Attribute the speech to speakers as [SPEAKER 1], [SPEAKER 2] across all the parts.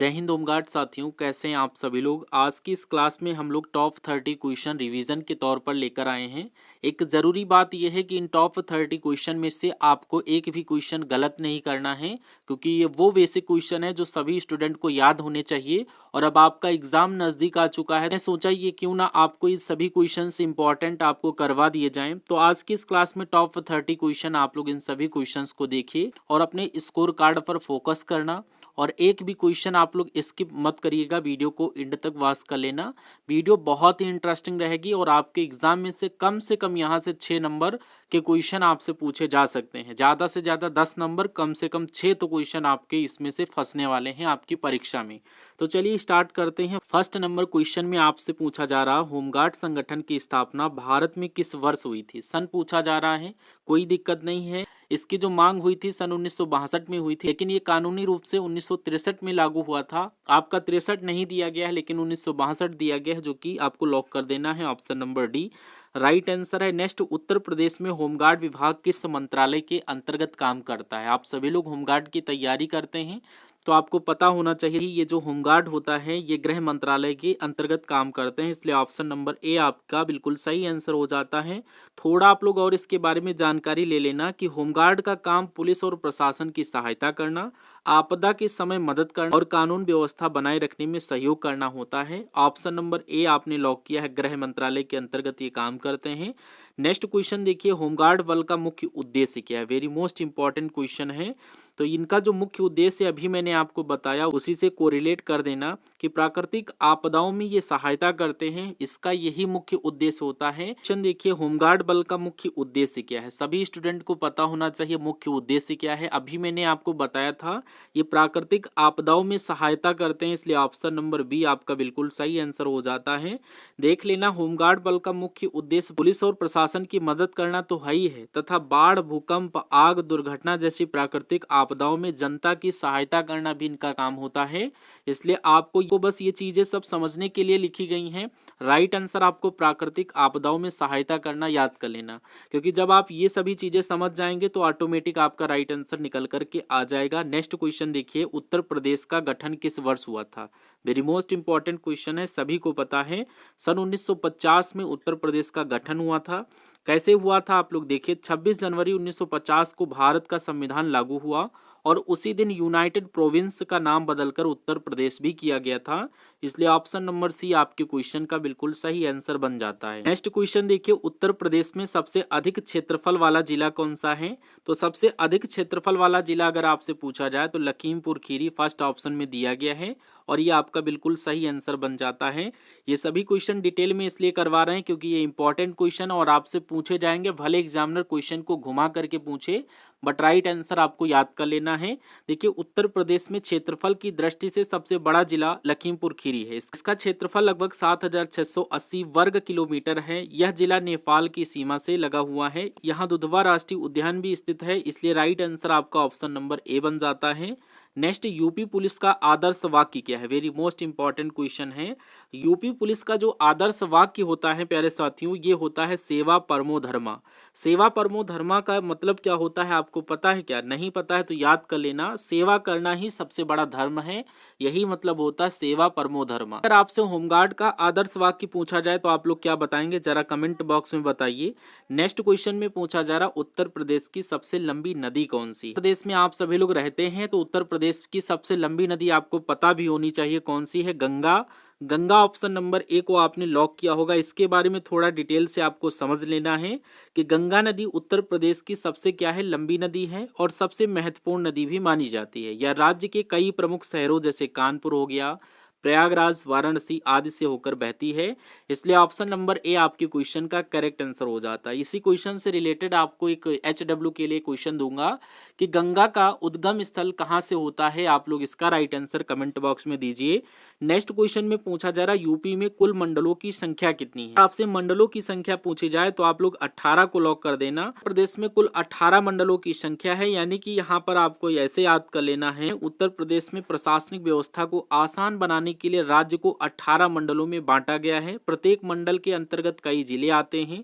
[SPEAKER 1] जय हिंद होमगार्ड साथियों, कैसे हैं आप सभी लोग। आज की इस क्लास में हम लोग टॉप 30 क्वेश्चन रिवीजन के तौर पर लेकर आए हैं। एक ज़रूरी बात यह है कि इन टॉप 30 क्वेश्चन में से आपको एक भी क्वेश्चन गलत नहीं करना है, क्योंकि ये वो बेसिक क्वेश्चन है जो सभी स्टूडेंट को याद होने चाहिए। और अब आपका एग्जाम नज़दीक आ चुका है, मैं सोचा ये क्यों ना आपको ये सभी क्वेश्चन इंपॉर्टेंट आपको करवा दिए जाएं। तो आज की इस क्लास में टॉप 30 क्वेश्चन आप लोग इन सभी क्वेश्चन को देखिए और अपने स्कोर कार्ड पर फोकस करना, और एक भी क्वेश्चन आप लोग स्किप मत करिएगा, वीडियो को एंड तक वॉच कर लेना। वीडियो बहुत ही इंटरेस्टिंग रहेगी और आपके एग्जाम में से कम यहाँ से 6 नंबर के क्वेश्चन आपसे पूछे जा सकते हैं। ज़्यादा से ज़्यादा 10 नंबर, कम से कम 6 तो क्वेश्चन आपके इसमें से फंसने वाले हैं आपकी परीक्षा में। तो चलिए स्टार्ट करते हैं। फर्स्ट नंबर क्वेश्चन में आपसे पूछा जा रहा, होमगार्ड संगठन की स्थापना भारत में किस वर्ष हुई थी। सन पूछा जा रहा है, कोई दिक्कत नहीं है। इसकी जो मांग हुई थी सन 1962 में हुई थी, लेकिन ये कानूनी रूप से 1963 में लागू हुआ था। आपका 63 नहीं दिया गया है, लेकिन 1962 दिया गया है, जो कि आपको लॉक कर देना है। Option number D right answer है। नेक्स्ट, उत्तर प्रदेश में होमगार्ड विभाग किस मंत्रालय के अंतर्गत काम करता है। आप सभी लोग होमगार्ड की तैयारी करते हैं तो आपको पता होना चाहिए ये जो होमगार्ड होता है ये गृह मंत्रालय के अंतर्गत काम करते हैं, इसलिए ऑप्शन नंबर ए आपका बिल्कुल सही आंसर हो जाता है। थोड़ा आप लोग और इसके बारे में जानकारी ले लेना कि होमगार्ड का काम पुलिस और प्रशासन की सहायता करना, आपदा के समय मदद करना और कानून व्यवस्था बनाए रखने में सहयोग करना होता है। ऑप्शन नंबर ए आपने लॉक किया है, गृह मंत्रालय के अंतर्गत ये काम करते हैं। नेक्स्ट क्वेश्चन देखिए, होमगार्ड बल का मुख्य उद्देश्य क्या है। वेरी मोस्ट इंपॉर्टेंट क्वेश्चन है। तो इनका जो मुख्य उद्देश्य अभी मैंने आपको बताया उसी से कोरिलेट कर देना कि प्राकृतिक आपदाओं में ये सहायता करते हैं, इसका यही मुख्य उद्देश्य होता है। क्वेश्चन देखिए, होमगार्ड बल का मुख्य उद्देश्य क्या है। सभी स्टूडेंट को पता होना चाहिए मुख्य उद्देश्य क्या है। अभी मैंने आपको बताया था ये प्राकृतिक आपदाओं में सहायता करते हैं, इसलिए ऑप्शन नंबर बी आपका बिल्कुल सही आंसर हो जाता है। देख लेना, होमगार्ड बल का मुख्य उद्देश्य पुलिस और प्रशासन की मदद करना तो है ही है, तथा बाढ़, भूकंप, आग, दुर्घटना जैसी प्राकृतिक आपदाओं में जनता की सहायता करना भी इनका काम होता है। इसलिए आपको बस ये चीजें सब समझने के लिए लिखी गई हैं। राइट आंसर आपको प्राकृतिक आपदाओं में सहायता करना याद कर लेना, क्योंकि जब आप ये सभी चीजें समझ जाएंगे तो ऑटोमेटिक आपका राइट आंसर निकल करके आ जाएगा। नेक्स्ट क्वेश्चन देखिए, उत्तर प्रदेश का गठन किस वर्ष हुआ था। वेरी मोस्ट इंपॉर्टेंट क्वेश्चन है, सभी को पता है। सन 1950 में उत्तर प्रदेश का गठन हुआ था। कैसे हुआ था आप लोग देखिए, 26 जनवरी 1950 को भारत का संविधान लागू हुआ और उसी दिन यूनाइटेड प्रोविंस का नाम बदलकर उत्तर प्रदेश भी किया गया था, इसलिए ऑप्शन नंबर सी आपके क्वेश्चन का बिल्कुल सही आंसर बन जाता है। नेक्स्ट क्वेश्चन देखिए, उत्तर प्रदेश में सबसे अधिक क्षेत्रफल वाला जिला कौन सा है। तो सबसे अधिक क्षेत्रफल वाला जिला अगर आपसे पूछा जाए तो लखीमपुर खीरी फर्स्ट ऑप्शन में दिया गया है, और ये आपका बिल्कुल सही आंसर बन जाता है। ये सभी क्वेश्चन डिटेल में इसलिए करवा रहे हैं क्योंकि ये इंपॉर्टेंट क्वेश्चन और आपसे पूछे जाएंगे, भले एग्जामिनर क्वेश्चन को घुमा करके पूछे, बट राइट आंसर आपको याद कर लेना है। देखिए, उत्तर प्रदेश में क्षेत्रफल की दृष्टि से सबसे बड़ा जिला लखीमपुर खीरी है। इसका क्षेत्रफल लगभग 7680 वर्ग किलोमीटर है। यह जिला नेपाल की सीमा से लगा हुआ है। यहाँ दुधवा राष्ट्रीय उद्यान भी स्थित है, इसलिए राइट आंसर आपका ऑप्शन नंबर ए बन जाता है। नेक्स्ट, यूपी पुलिस का आदर्श वाक्य क्या है। वेरी मोस्ट इंपॉर्टेंट क्वेश्चन है। यूपी पुलिस का जो आदर्श वाक्य होता है प्यारे साथियों, ये होता है सेवा परमो धर्मा। सेवा परमो धर्मा का मतलब क्या होता है आपको पता है क्या। नहीं पता है तो याद कर लेना, सेवा करना ही सबसे बड़ा धर्म है, यही मतलब होता है सेवा परमो धर्मा। अगर आपसे होमगार्ड का आदर्श वाक्य पूछा जाए तो आप लोग क्या बताएंगे, जरा कमेंट बॉक्स में बताइए। नेक्स्ट क्वेश्चन में पूछा जा रहा, उत्तर प्रदेश की सबसे लंबी नदी कौन सी। प्रदेश में आप सभी लोग रहते हैं तो उत्तर प्रदेश की सबसे लंबी नदी आपको पता भी होनी चाहिए कौन सी है, Ganga. Ganga option number A को आपने लॉक किया होगा। इसके बारे में थोड़ा डिटेल से आपको समझ लेना है कि गंगा नदी उत्तर प्रदेश की सबसे क्या है, लंबी नदी है और सबसे महत्वपूर्ण नदी भी मानी जाती है। यह राज्य के कई प्रमुख शहरों जैसे कानपुर हो गया, प्रयागराज, वाराणसी आदि से होकर बहती है, इसलिए ऑप्शन नंबर ए आपके क्वेश्चन का करेक्ट आंसर हो जाता है। इसी क्वेश्चन से रिलेटेड आपको एक HW के लिए क्वेश्चन दूंगा कि गंगा का उद्गम स्थल कहाँ से होता है। आप लोग इसका राइट आंसर कमेंट बॉक्स में दीजिए। नेक्स्ट क्वेश्चन में पूछा जा रहा है, यूपी में कुल मंडलों की संख्या कितनी है। आपसे मंडलों की संख्या पूछी जाए तो आप लोग 18 को लॉक कर देना। प्रदेश में कुल 18 मंडलों की संख्या है, यानी कि यहाँ पर आपको ऐसे याद कर लेना है, उत्तर प्रदेश में प्रशासनिक व्यवस्था को आसान बनाने के लिए राज्य को 18 मंडलों में बांटा गया है। प्रत्येक मंडल के अंतर्गत कई जिले आते हैं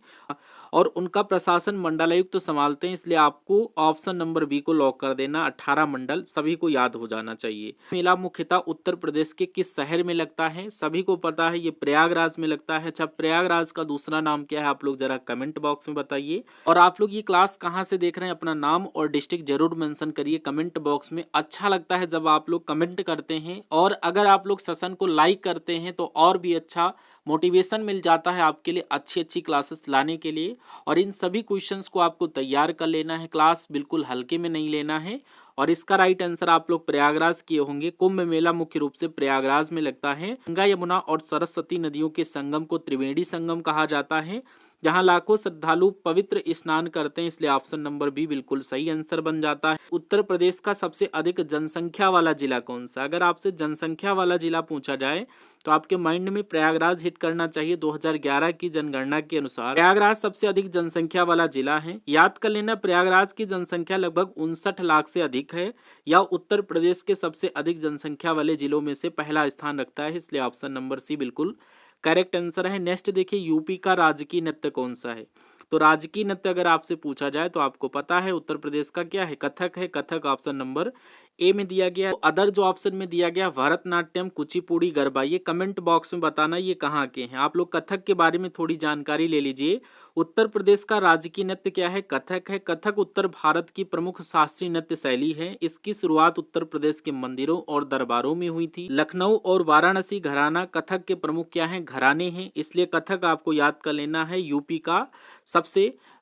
[SPEAKER 1] और उनका प्रशासन मंडलायुक्त तो संभालते हैं, इसलिए आपको ऑप्शन नंबर बी को लॉक कर देना। 18 मंडल सभी को याद हो जाना चाहिए। मेला मुख्यतः उत्तर प्रदेश के किस शहर में लगता है? सभी को पता है, ये प्रयागराज में लगता है। अच्छा, प्रयागराज का दूसरा नाम क्या है? आप लोग जरा कमेंट बॉक्स में बताइए। और आप लोग ये क्लास कहाँ से देख रहे हैं, अपना नाम और डिस्ट्रिक्ट जरूर मेंशन करिए कमेंट बॉक्स में। अच्छा लगता है जब आप लोग कमेंट करते हैं, और अगर आप लोग सेशन को लाइक करते हैं तो और भी अच्छा मोटिवेशन मिल जाता है आपके लिए अच्छी अच्छी क्लासेस लाने के लिए। और इन सभी क्वेश्चंस को आपको तैयार कर लेना है, क्लास बिल्कुल हल्के में नहीं लेना है। और इसका राइट आंसर आप लोग प्रयागराज किए होंगे। कुंभ मेला मुख्य रूप से प्रयागराज में लगता है। गंगा, यमुना और सरस्वती नदियों के संगम को त्रिवेणी संगम कहा जाता है, जहां लाखों श्रद्धालु पवित्र स्नान करते हैं, इसलिए ऑप्शन नंबर बी बिल्कुल सही आंसर बन जाता है। उत्तर प्रदेश का सबसे अधिक जनसंख्या वाला जिला कौन सा? अगर आपसे जनसंख्या वाला जिला पूछा जाए तो आपके माइंड में प्रयागराज हिट करना चाहिए। 2011 की जनगणना के अनुसार प्रयागराज सबसे अधिक जनसंख्या वाला जिला है। याद कर लेना, प्रयागराज की जनसंख्या लगभग 59 लाख से अधिक है। या उत्तर प्रदेश के सबसे अधिक जनसंख्या वाले जिलों में से पहला स्थान रखता है, इसलिए ऑप्शन नंबर सी बिल्कुल करेक्ट आंसर है। नेक्स्ट देखिए, यूपी का राजकीय नृत्य कौन सा है? तो राजकीय नृत्य अगर आपसे पूछा जाए तो आपको पता है उत्तर प्रदेश का क्या है? कथक है। कथक ऑप्शन नंबर ए में दिया गया है। तो अदर जो ऑप्शन में दिया गया भरतनाट्यम, कुचिपुड़ी, गरबा, ये कमेंट बॉक्स में बताना ये कहाँ के हैं। आप लोग कथक के बारे में थोड़ी जानकारी ले लीजिए। उत्तर प्रदेश का राजकीय नृत्य क्या है? कथक है। कथक उत्तर भारत की प्रमुख शास्त्रीय नृत्य शैली है। इसकी शुरुआत उत्तर प्रदेश के मंदिरों और दरबारों में हुई थी। लखनऊ और वाराणसी घराना कथक के प्रमुख क्या हैं? घराने हैं, इसलिए कथक आपको याद कर लेना है।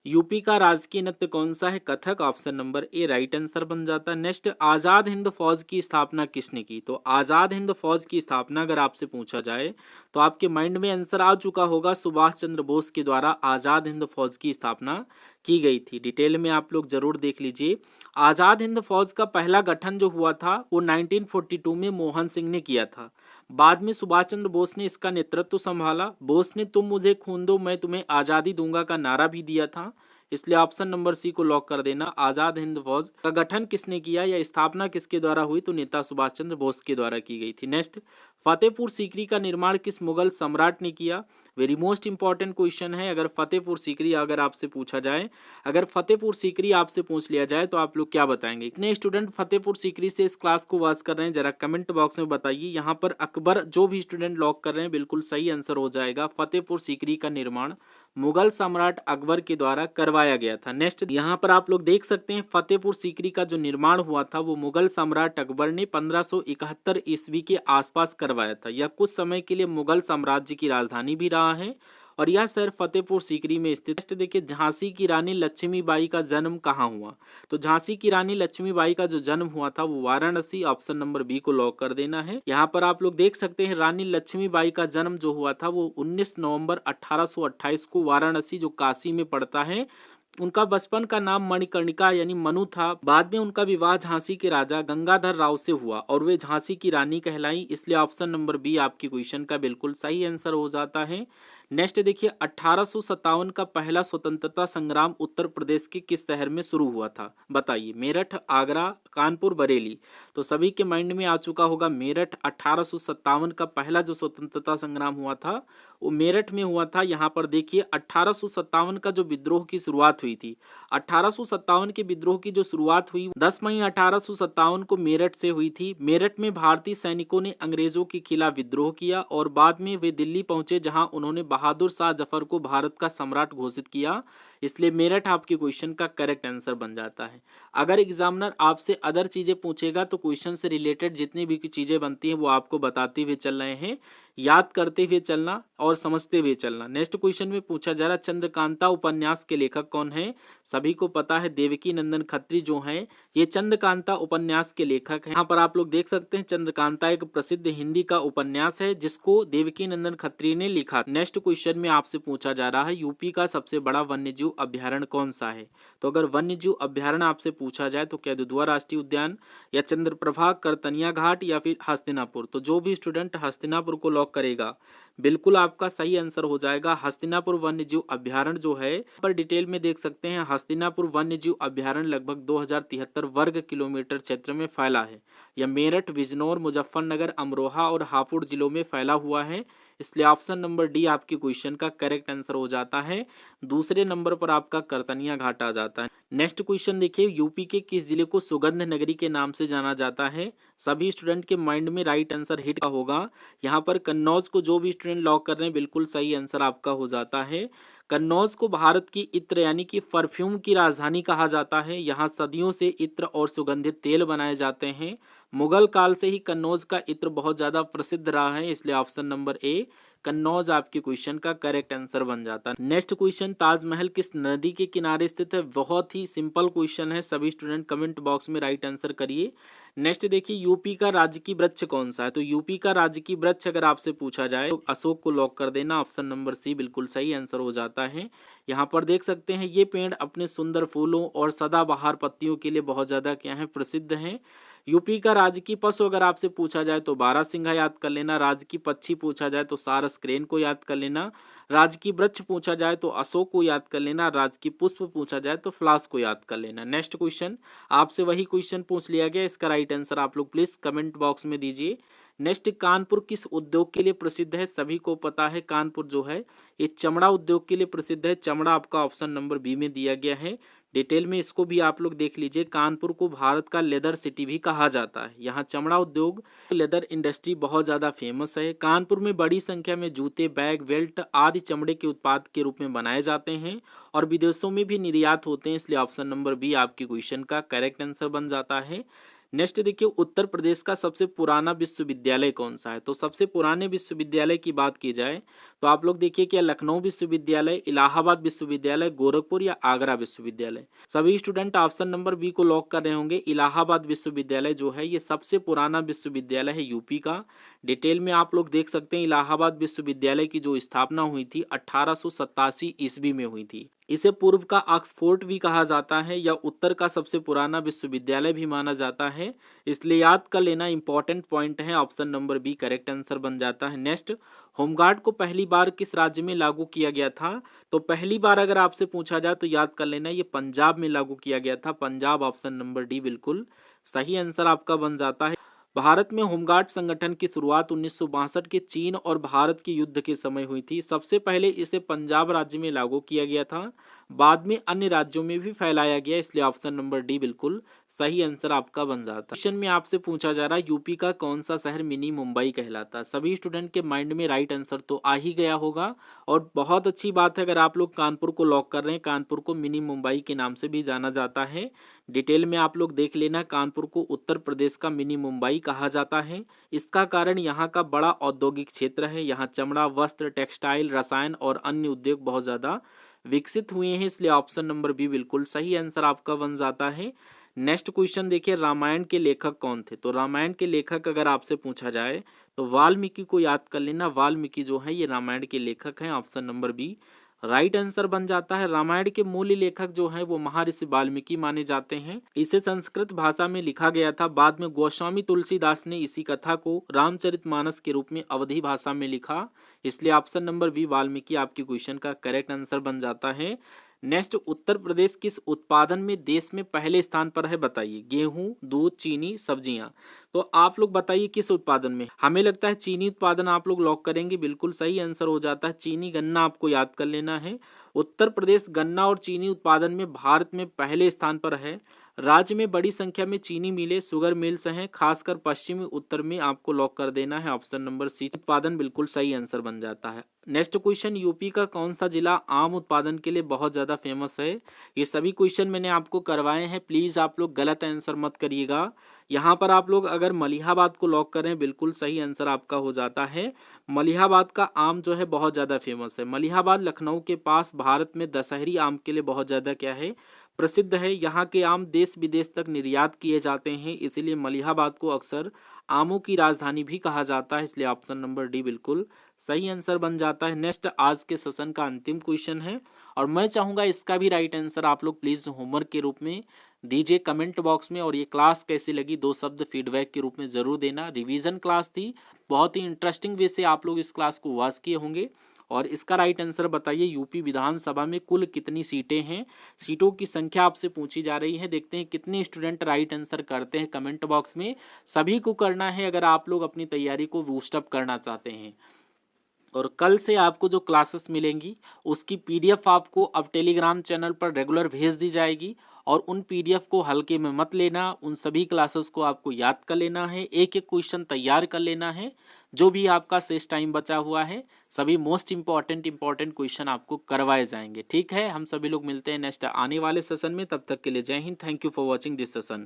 [SPEAKER 1] यूपी का राजकीय नृत्य कौन सा है? Kathak option number A right answer बन जाता है। नेक्स्ट, आजाद हिंद फौज की स्थापना किसने की? तो आजाद हिंद फौज की स्थापना अगर आपसे पूछा जाए तो आपके माइंड में आंसर आ चुका होगा, सुभाष चंद्र बोस के द्वारा आजाद हिंद फौज की स्थापना की गई थी। डिटेल में आप लोग जरूर देख लीजिए। आजाद हिंद फौज का पहला गठन जो हुआ था वो 1942 में मोहन सिंह ने किया था। बाद में सुभाष चंद्र बोस ने इसका नेतृत्व संभाला। बोस ने तुम मुझे खून दो मैं तुम्हें आजादी दूंगा का नारा भी दिया था, इसलिए ऑप्शन नंबर सी को लॉक कर देना। आजाद हिंद फौज का गठन किसने किया या स्थापना किसके द्वारा हुई? तो नेता सुभाष चंद्र बोस के द्वारा की गई थी। नेक्स्ट, फतेहपुर सीकरी का निर्माण किस मुगल सम्राट ने किया? वेरी मोस्ट इंपॉर्टेंट क्वेश्चन है। अगर फतेहपुर सीकरी अगर आपसे पूछा जाए, अगर फतेहपुर सीकरी आपसे पूछ लिया जाए तो आप लोग क्या बताएंगे? इतने स्टूडेंट फतेहपुर सीकरी से इस क्लास को वॉच कर रहे हैं, जरा कमेंट बॉक्स में बताइए। यहाँ पर अकबर जो भी स्टूडेंट लॉक कर रहे हैं बिल्कुल सही आंसर हो जाएगा। फतेहपुर सीकरी का निर्माण मुगल सम्राट अकबर के द्वारा करवाया गया था। नेक्स्ट, यहाँ पर आप लोग देख सकते हैं फतेहपुर सीकरी का जो निर्माण हुआ था वो मुगल सम्राट अकबर ने 1571 ईस्वी के आसपास करवाया था। यह कुछ समय के लिए मुगल साम्राज्य की राजधानी भी रहा है और यह शहर फतेहपुर सीकरी में स्थित। नेक्स्ट देखिए, झांसी की रानी लक्ष्मीबाई का जन्म कहाँ हुआ? तो झांसी की रानी लक्ष्मीबाई का जो जन्म हुआ था वो वाराणसी, ऑप्शन नंबर बी को लॉक कर देना है। यहाँ पर आप लोग देख सकते हैं रानी लक्ष्मीबाई का जन्म जो हुआ था वो 19 नवंबर 1828 को वाराणसी जो काशी में पड़ता है। उनका बचपन का नाम मणिकर्णिका यानी मनु था। बाद में उनका विवाह झांसी के राजा गंगाधर राव से हुआ और वे झांसी की रानी कहलाई, इसलिए ऑप्शन नंबर बी आपकी क्वेश्चन का बिल्कुल सही आंसर हो जाता है। नेक्स्ट देखिए, 1857 का पहला स्वतंत्रता संग्राम उत्तर प्रदेश के किस शहर में शुरू हुआ था? बताइए। मेरठ, आगरा, कानपुर, बरेली? तो सभी के माइंड में आ चुका होगा मेरठ। 1857 का पहला जो स्वतंत्रता संग्राम हुआ था वो मेरठ में हुआ था। यहाँ पर देखिए 1857 का जो विद्रोह की शुरुआत हुई थी, 1857 के विद्रोह की जो शुरुआत हुई 10 मई 1857 को मेरठ से हुई थी। मेरठ में भारतीय सैनिकों ने अंग्रेजों के खिलाफ विद्रोह किया और बाद में वे दिल्ली पहुंचे, जहां उन्होंने बहादुर शाह जफर को भारत का सम्राट घोषित किया, इसलिए मेरठ आपके क्वेश्चन का करेक्ट आंसर बन जाता है। अगर एग्जामिनर आपसे अदर चीजें पूछेगा तो क्वेश्चन से रिलेटेड जितनी भी चीजें बनती हैं वो आपको बताते हुए चल रहे हैं, याद करते हुए चलना और समझते हुए चलना। नेक्स्ट क्वेश्चन में पूछा जा रहा चंद्रकांता उपन्यास के लेखक कौन है? सभी को पता है देवकी नंदन खत्री जो हैं ये चंद्रकांता उपन्यास के लेखक हैं। यहाँ पर आप लोग देख सकते हैं चंद्रकांता एक प्रसिद्ध हिंदी का उपन्यास है जिसको देवकी नंदन खत्री ने लिखा। नेक्स्ट क्वेश्चन में आपसे पूछा जा रहा है यूपी का सबसे बड़ा वन्यजीव अभ्यारण्य कौन सा है? तो अगर वन्यजीव अभ्यारण्य आपसे पूछा जाए तो क्या दुधवा राष्ट्रीय उद्यान या चंद्रप्रभा, करतनिया घाट या फिर हस्तिनापुर? तो जो भी स्टूडेंट हस्तिनापुर को लॉक करेगा बिल्कुल आपका सही आंसर हो जाएगा। हस्तिनापुर वन्यजीव अभ्यारण्य जो है पर डिटेल में देख सकते हैं। हस्तिनापुर वन्यजीव अभ्यारण्य लगभग 2073 वर्ग किलोमीटर क्षेत्र में फैला है। यह मेरठ, बिजनौर, मुजफ्फरनगर, अमरोहा और हापुड़ जिलों में फैला हुआ है। इसलिए ऑप्शन नंबर डी आपके क्वेश्चन का करेक्ट आंसर हो जाता है। दूसरे नंबर पर आपका करतनिया घाट आ जाता है। नेक्स्ट क्वेश्चन देखिए, यूपी के किस जिले को सुगंध नगरी के नाम से जाना जाता है? सभी स्टूडेंट के माइंड में राइट आंसर हिट का होगा। यहाँ पर कन्नौज को जो भी स्टूडेंट लॉक कर रहे हैं बिल्कुल सही आंसर आपका हो जाता है। कन्नौज को भारत की इत्र यानी कि परफ्यूम की राजधानी कहा जाता है। यहाँ सदियों से इत्र और सुगंधित तेल बनाए जाते हैं। मुगल काल से ही कन्नौज का इत्र बहुत ज्यादा प्रसिद्ध रहा है, इसलिए ऑप्शन नंबर ए कन्नौज आपके क्वेश्चन का करेक्ट आंसर बन जाता है। नेक्स्ट क्वेश्चन, ताजमहल किस नदी के किनारे स्थित है? बहुत ही सिंपल क्वेश्चन है, सभी स्टूडेंट कमेंट बॉक्स में राइट आंसर करिए। नेक्स्ट देखिए, यूपी का राजकीय वृक्ष कौन सा है? तो यूपी का राजकीय वृक्ष अगर आपसे पूछा जाए तो अशोक को लॉक कर देना, ऑप्शन नंबर सी बिल्कुल सही आंसर हो जाता है। यहाँ पर देख सकते हैं ये पेड़ अपने सुंदर फूलों और सदाबहार पत्तियों के लिए बहुत ज्यादा क्या है, प्रसिद्ध है। यूपी का राजकीय पशु अगर आपसे पूछा जाए तो बारहसिंघा याद कर लेना। राजकीय पक्षी पूछा जाए तो सारस क्रेन को याद कर लेना। राजकीय वृक्ष पूछा जाए तो अशोक को याद कर लेना। राजकीय पुष्प पूछा जाए तो फ्लास को याद कर लेना। नेक्स्ट क्वेश्चन, आपसे वही क्वेश्चन पूछ लिया गया, इसका राइट आंसर आप लोग प्लीज कमेंट बॉक्स में दीजिए। नेक्स्ट, कानपुर किस उद्योग के लिए प्रसिद्ध है? सभी को पता है कानपुर जो है ये चमड़ा उद्योग के लिए प्रसिद्ध है। चमड़ा आपका ऑप्शन नंबर बी में दिया गया है। डिटेल में इसको भी आप लोग देख लीजिए। कानपुर को भारत का लेदर सिटी भी कहा जाता है। यहाँ चमड़ा उद्योग, लेदर इंडस्ट्री बहुत ज्यादा फेमस है। कानपुर में बड़ी संख्या में जूते, बैग, बेल्ट आदि चमड़े के उत्पाद के रूप में बनाए जाते हैं और विदेशों में भी निर्यात होते हैं, इसलिए ऑप्शन नंबर बी आपके क्वेश्चन का करेक्ट आंसर बन जाता है। नेक्स्ट देखिए, उत्तर प्रदेश का सबसे पुराना विश्वविद्यालय कौन सा है? तो सबसे पुराने विश्वविद्यालय की बात की जाए तो आप लोग देखिए, क्या लखनऊ विश्वविद्यालय, इलाहाबाद विश्वविद्यालय, गोरखपुर या आगरा विश्वविद्यालय? सभी स्टूडेंट ऑप्शन नंबर बी को लॉक कर रहे होंगे। इलाहाबाद विश्वविद्यालय जो है ये सबसे पुराना विश्वविद्यालय है यूपी का। डिटेल में आप लोग देख सकते हैं, इलाहाबाद विश्वविद्यालय की जो स्थापना हुई थी 1887 ईस्वी में हुई थी। इसे पूर्व का ऑक्सफोर्ड भी कहा जाता है या उत्तर का सबसे पुराना विश्वविद्यालय भी माना जाता है, इसलिए याद कर लेना, इंपॉर्टेंट पॉइंट है। Option number B correct answer बन जाता है। नेक्स्ट, होमगार्ड को पहली बार किस राज्य में लागू किया गया था? तो पहली बार अगर आपसे पूछा जाए तो याद कर लेना, ये पंजाब में लागू किया गया था। पंजाब, ऑप्शन नंबर डी बिल्कुल सही आंसर आपका बन जाता है। भारत में होमगार्ड संगठन की शुरुआत 1962 के चीन और भारत के युद्ध के समय हुई थी। सबसे पहले इसे पंजाब राज्य में लागू किया गया था, बाद में अन्य राज्यों में भी फैलाया गया, इसलिए ऑप्शन नंबर डी बिल्कुल सही आंसर आपका बन जाता है। क्वेश्चन में आपसे पूछा जा रहा है, यूपी का कौन सा शहर मिनी मुंबई कहलाता है? सभी स्टूडेंट के माइंड में राइट आंसर तो आ ही गया होगा और बहुत अच्छी बात है अगर आप लोग कानपुर को लॉक कर रहे हैं। कानपुर को मिनी मुंबई के नाम से भी जाना जाता है। डिटेल में आप लोग देख लेना, कानपुर को उत्तर प्रदेश का मिनी मुंबई कहा जाता है। इसका कारण यहाँ का बड़ा औद्योगिक क्षेत्र है। यहाँ चमड़ा, वस्त्र, टेक्सटाइल, रसायन और अन्य उद्योग बहुत ज्यादा विकसित हुए हैं, इसलिए ऑप्शन नंबर बी बिल्कुल सही आंसर आपका बन जाता है। नेक्स्ट क्वेश्चन देखिए, रामायण के लेखक कौन थे? तो रामायण के लेखक अगर आपसे पूछा जाए तो वाल्मीकि को याद कर लेना। वाल्मीकि जो है ये रामायण के लेखक हैं, option number B right answer बन जाता है। रामायण के मूल लेखक जो है वो महर्षि वाल्मीकि माने जाते हैं। इसे संस्कृत भाषा में लिखा गया था, बाद में गोस्वामी तुलसीदास ने इसी कथा को रामचरितमानस के रूप में अवधी भाषा में लिखा, इसलिए ऑप्शन नंबर बी वाल्मीकि आपके क्वेश्चन का करेक्ट आंसर बन जाता है। नेक्स्ट, उत्तर प्रदेश किस उत्पादन में देश में पहले स्थान पर है? बताइए। गेहूं, दूध, चीनी, सब्जियां? तो आप लोग बताइए किस उत्पादन में? हमें लगता है चीनी उत्पादन आप लोग लॉक करेंगे, बिल्कुल सही आंसर हो जाता है। चीनी, गन्ना आपको याद कर लेना है। उत्तर प्रदेश गन्ना और चीनी उत्पादन में भारत में पहले स्थान पर है। राज्य में बड़ी संख्या में चीनी मिलें, शुगर मिल्स हैं, खासकर पश्चिमी उत्तर में आपको लॉक कर देना है। ऑप्शन नंबर सी उत्पादन बिल्कुल सही आंसर बन जाता है। नेक्स्ट क्वेश्चन, यूपी का कौन सा जिला आम उत्पादन के लिए बहुत ज्यादा फेमस है? ये सभी क्वेश्चन मैंने आपको करवाए हैं, प्लीज आप लोग गलत आंसर मत करिएगा। यहाँ पर आप लोग अगर मलिहाबाद को लॉक करें बिल्कुल सही आंसर आपका हो जाता है। मलिहाबाद का आम जो है बहुत ज्यादा फेमस है। मलिहाबाद लखनऊ के पास भारत में दशहरी आम के लिए बहुत ज्यादा क्या है, प्रसिद्ध है। यहाँ के आम देश विदेश तक निर्यात किए जाते हैं, इसीलिए मलिहाबाद को अक्सर आमों की राजधानी भी कहा जाता है, इसलिए ऑप्शन नंबर डी बिल्कुल सही आंसर बन जाता है। नेक्स्ट, आज के सेशन का अंतिम क्वेश्चन है और मैं चाहूंगा इसका भी राइट आंसर आप लोग प्लीज होमवर्क के रूप में दीजिए कमेंट बॉक्स में, और ये क्लास कैसी लगी 2 शब्द फीडबैक के रूप में जरूर देना। रिवीजन क्लास थी, बहुत ही इंटरेस्टिंग वे से आप लोग इस क्लास को वॉच किए होंगे। और इसका राइट आंसर बताइए, यूपी विधानसभा में कुल कितनी सीटें हैं? सीटों की संख्या आपसे पूछी जा रही है, देखते हैं कितने स्टूडेंट राइट आंसर करते हैं कमेंट बॉक्स में। सभी को करना है अगर आप लोग अपनी तैयारी को बूस्टअप करना चाहते हैं। और कल से आपको जो क्लासेस मिलेंगी उसकी पीडीएफ आपको अब टेलीग्राम चैनल पर रेगुलर भेज दी जाएगी और उन पीडीएफ को हल्के में मत लेना। उन सभी क्लासेस को आपको याद कर लेना है, एक एक क्वेश्चन तैयार कर लेना है। जो भी आपका शेष टाइम बचा हुआ है सभी मोस्ट इंपॉर्टेंट क्वेश्चन आपको करवाए जाएंगे। ठीक है, हम सभी लोग मिलते हैं नेक्स्ट आने वाले सेशन में। तब तक के लिए जय Hind. Thank you for watching this session.